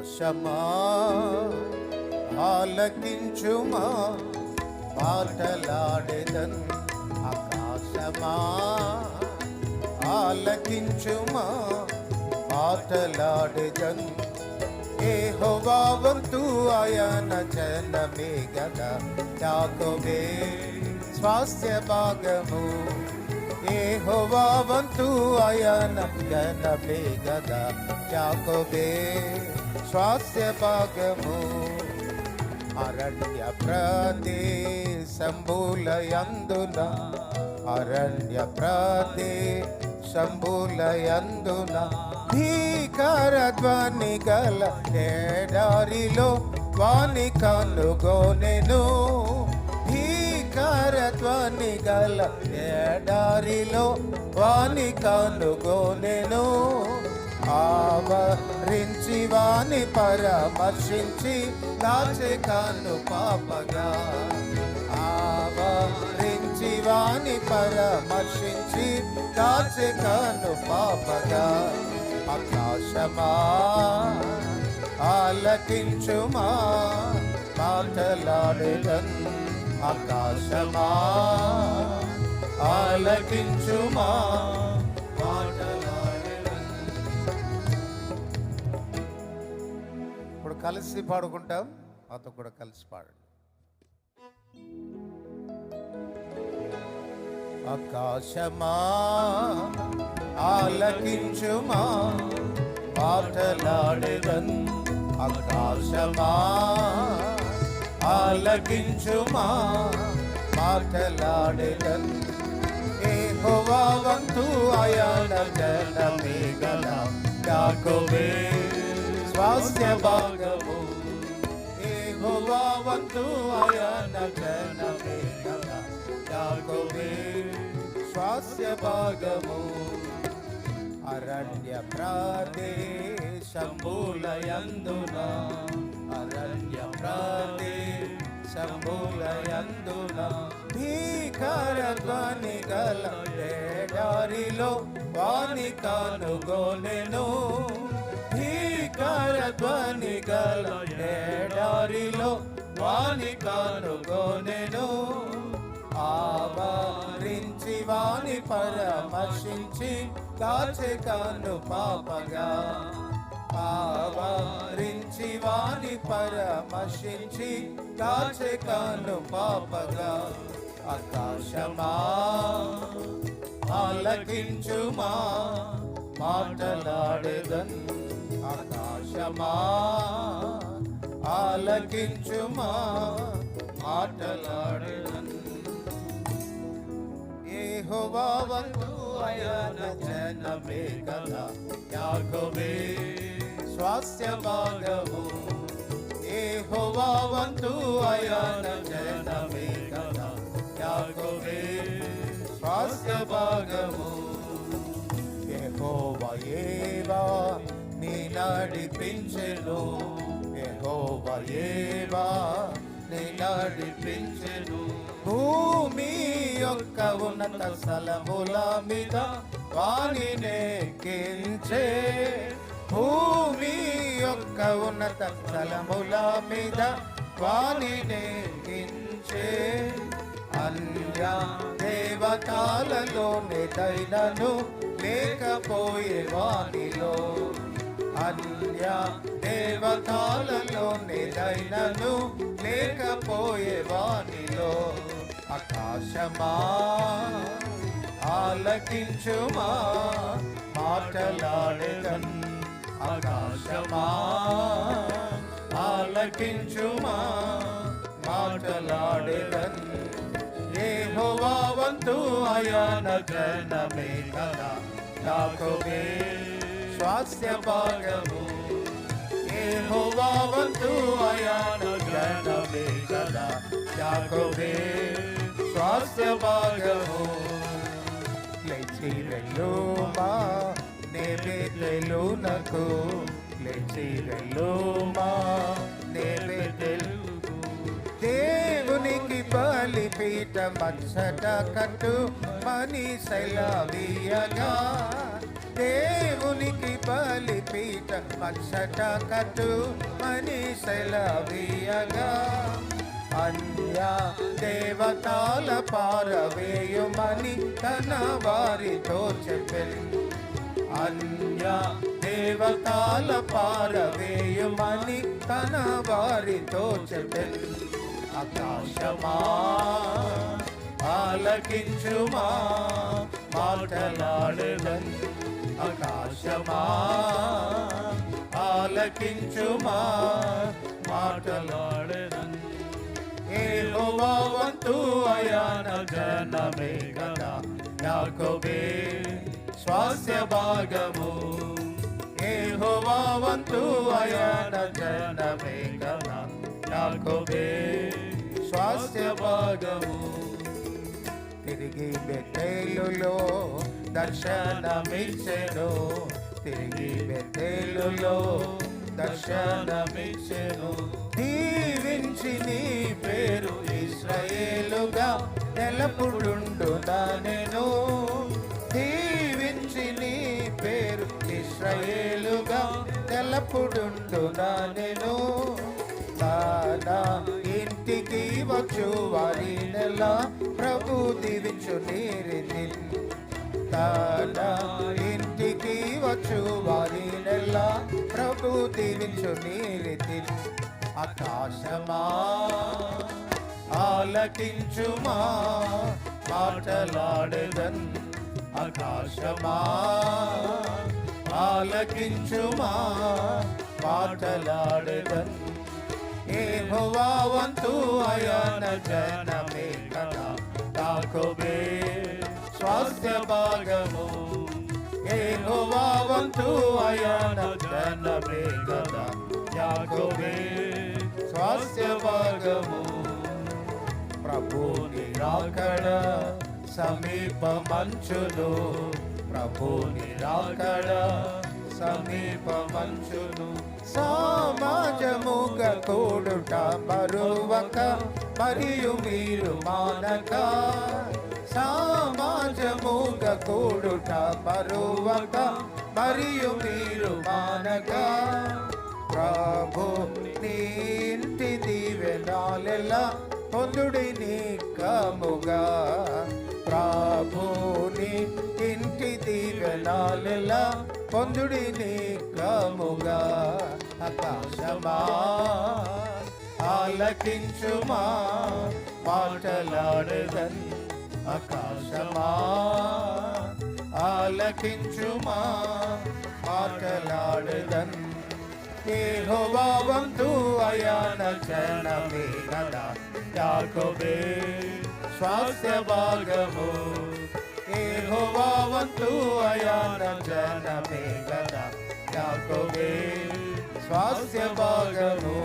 ఆకాశమా ఆలకించుమా పాటలాడెదన్. ఆకాశమా ఆలకించుమా పాటలాడెదన్. యెహోవా వంతు ఆయన జనమే గదా, యాకోబే స్వాస్థ్య భాగము. యెహోవా వంతు ఆయన జనమే గదా, యాకోబే స్వాస్థ్య భాగము. అరణ్య ప్రదేశంబులయందున అరణ్య ప్రదేశంబులయందున భీకర ధ్వని గల ఎడారిలో వాని కనుగొనెను. భీకర ధ్వని గల ఎడారిలో వాని కనుగొనెను. ఆవరించి వాని పరామర్శించి దాచె కను పాపగా. ఆవరించి వాని పరామర్శించి దాచె కను పాపగా. ఆకాశమా ఆలకించుమా మాటలాడెదన్. ఆకాశమా ఆలకించుమా మాటలాడెదన్. ఇప్పుడు కలిసి పాడుకుంటాం, మాతో కూడా కలిసి పాడండి. ఆకాశమా ఆలకించుమా పాటలాడెదన్. ఆకాశమా ఆలకించుమా పాటలాడెదన్. యెహోవా వంతు ఆయన జనమే గదా, యాకోబే స్వాస్థ్య భాగము. యెహోవా వంతు ఆయన జనమే గదా, యాకోబే స్వాస్థ్య భాగము. అరణ్య ప్రదేశంబులయందున అరణ్య ప్రదేశంబులయందున భీకర ధ్వని గల ఎడారిలో వాని కనుగొనెను. భీకర ధ్వని గల ఎడారిలో వాని కనుగొనెను. ఆవరించి వాని పరామర్శించి దాచె కను పాపగా. ఆవరించి వాని పరామర్శించి దాచె కను పాపగా. ఆకాశమా ఆలకించుమా మాటలాడెదన్. ఆకాశమా ఆలకించుమా మాటలాడెదన్. యెహోవా వంతు ఆయన జనమే గదా, యాకోబే స్వాస్థ్య భాగము. యెహోవా వంతు ఆయన జనమే గదా, యాకోబే స్వాస్థ్య భాగము. యెహోవా యేవా నీ నడిపించెను. యెహోవా యేవా నీ నడిపించెను. భూమి యొక్క ఉన్నత స్థలముల మీద వానినెక్కించే. భూమి యొక్క ఉన్నత స్థలముల మీద వానినెక్కించే. అన్య దేవతలలోని దైనను లేకపోయే వానిలో. అన్య దేవతలలోని దైనను లేకపోయే వానిలో. ఆకాశమా ఆలకించుమా మాటలాడెదన్. ఆకాశమా ఆలకించుమా మాటలాడెదన్. యెహోవా వంతు ఆయన జనమే గదా, యాకోబే స్వాస్థ్య భాగము. యెహోవా వంతు ఆయన జనమే గదా, యాకోబే స్వాస్థ్య భాగము. లేచి వెళ్ళుమా నే బేతేలునకు. లేచి వెళ్ళుమా నే బేతేలుకు. దేవునికి బలిపీఠ మచ్చట కట్టు మని సెలవీయగా. దేవునికి బలిపీఠ మచ్చట కట్టు మనిషెలవీయగా అన్య దేవతాల పారవేయుమని తన వారితో చెప్పెను. అన్య దేవతాల పారవేయుమని తన వారితో చెప్పెను. ఆకాశమా ఆలకించుమా మాటలాడెదన్. ఆకాశమా ఆలకించుమా మాటలాడెదన్. యెహోవా వంతు అయాన జనమే గదా యాకోబే స్వాస్య భాగము. యెహోవా వంతు అయాన జనమే గదా యాకోబే స్వాస్య భాగము. తిరిగి బెతేలులో దర్శనమిచ్చెను. తిరిగి బెతేలులో దర్శనమిచ్చెను. దీవించి నీ పేరు ఇశ్రాయేలుగా నెలపుడుండునెను. దీవించి నీ పేరు ఇశ్రాయేలుగా నెలపుడుండునెను. నా ఇంటికి వచ్చు వారి నెల ప్రభు దీవించు నీరిని. నా ఇంటికి వచ్చు వారి నెల ప్రభు దీవించు నీరిని. ఆకాశమా ఆలకించుమా మాటలాడెదన్. ఆకాశమా ఆలకించుమా మాటలాడెదన్. యెహోవా వంతు అయాన జనమే కదా యాకోబే స్వాస్య భాగము. యెహోవా వంతు అయాన జనమే కదా యాకోబే స్వాస్య భాగము. ప్రభుని రాకడ సమీపమంచును. ప్రభుని రాకడ సమీపమంచును. సమాజముగా కూడుట మరువక మరియు మీరు మానక. సమాజముగా కూడుట మరువక మరియు మీరు మానక. ప్రభు నీ ఇంటి దీవెనాలెలా పొందుడి నీకముగా. ప్రభుని ఇంటి దీవెనాలెలా పొందుడి నీకముగా. ఆకాశమా ఆలకించుమా మాటలాడెదన్. ఆకాశమా ఆలకించుమా మాటలాడెదన్. యెహోవా వంతు అయాన జనమే గదా యాకోబే స్వాస్య భాగము. యెహోవా వంతు అయాన జనమే గదా యాకోబే స్వాస్య భాగము.